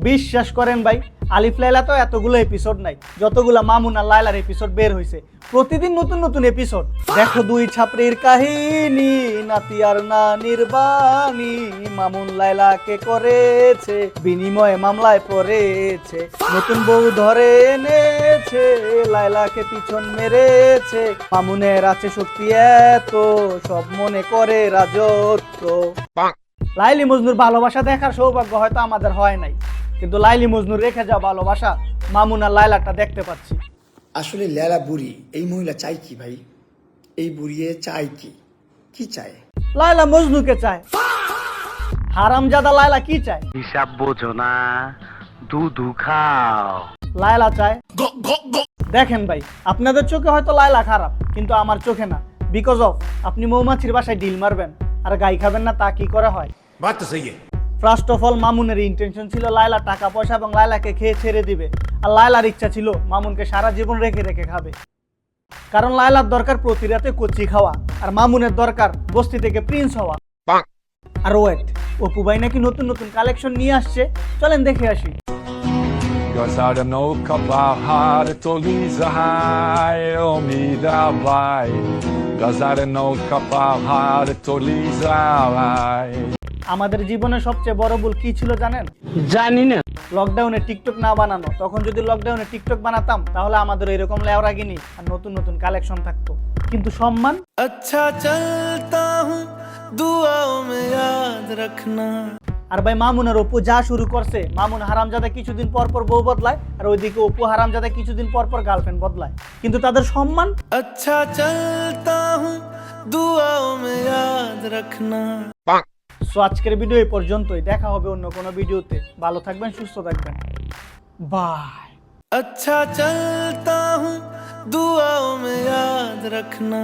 বিশ্বাস করেন ভাই, আলিফ লায়লা তো এতগুলো এপিসোড নাই যতগুলা মামুন আর লায়লার এপিসোড বের হইছে। প্রতিদিন নতুন নতুন এপিসোড। দেখো দুই ছাপড়ির কাহিনী, নাতি আর নানির বাণী, মামুন লায়লাকে করেছে বিনিময়ে মামলায় পড়েছে, নতুন বউ ধরে এনেছে, লায়লাকে পিছন মেরেছে, মামুনের আছে শক্তি এত, সব মনে করে রাজত্ব। লাইলি মজনুর ভালোবাসা দেখার সৌভাগ্য হয়তো আমাদের হয় নাই, কিন্তু লাইলি মজনুর রেখে যাওয়া ভালোবাসা মামুন আর লায়লাটা দেখতে পাচ্ছি। আসলে লেলা বুড়ি, এই মহিলা চাই কি ভাই? এই বুড়িয়ে চাই কি? কি চায়? লায়লা মজনুকে চায়। হারামজাদা লায়লা কি চায়? হিসাব বোঝো না, দুধু খাও। লায়লা চায়। দেখেন ভাই, আপনাদের চোখে হয়তো লায়লা খারাপ, কিন্তু আমার চোখে না। বিকজ অফ আপনি মৌমাছির বাসায় ডিল মারবেন আর গাই খাবেন না, তা কি করে হয়? ফার্স্ট অফ অল মামুনের ইন্টেনশন ছিল লায়লা টাকা পয়সা এবং লায়লাকে খেয়ে ছেড়ে দিবে, আর লায়লার ইচ্ছা ছিল মামুনকে সারা জীবন রেখে রেখে খাবে। কারণ লায়লার দরকার প্রতি রাতে কচি খাওয়া, আর মামুনের দরকার বস্তি থেকে প্রিন্স হওয়া। আর ওয়েট, অপু ভাই নাকি নতুন নতুন কালেকশন নিয়ে আসছে, চলেন দেখে আসি। Gazada no kapahar to lizahai omidavai. Gazada no kapahar to lizahai. আমাদের জীবনে সবচেয়ে বড় ভুল কি ছিল জানেন? জানি না। লকডাউনে টিকটক না বানানো। তখন যদি লকডাউনে টিকটক বানাতাম তাহলে আমাদের এরকম লেওরাগিনি আর নতুন নতুন কালেকশন থাকতো। কিন্তু সম্মান अच्छा चलता हूँ दुआओं में याद रखना। আর ভাই মামুন আর অপু যা শুরু করছে, মামুন হারামজাদা কিছুদিন পর পর বউ বদলায়, আর ওইদিকে অপু হারামজাদা কিছুদিন পর পর গার্লফ্রেন্ড বদলায়, কিন্তু তাদের সম্মান। अच्छा चलता हूँ दुआओं में याद रखना। সো আজকের ভিডিও এই পর্যন্তই, দেখা হবে অন্য কোনো ভিডিওতে। ভালো থাকবেন, সুস্থ থাকবেন, বাই। अच्छा चलता हूँ दुआओं में याद रखना।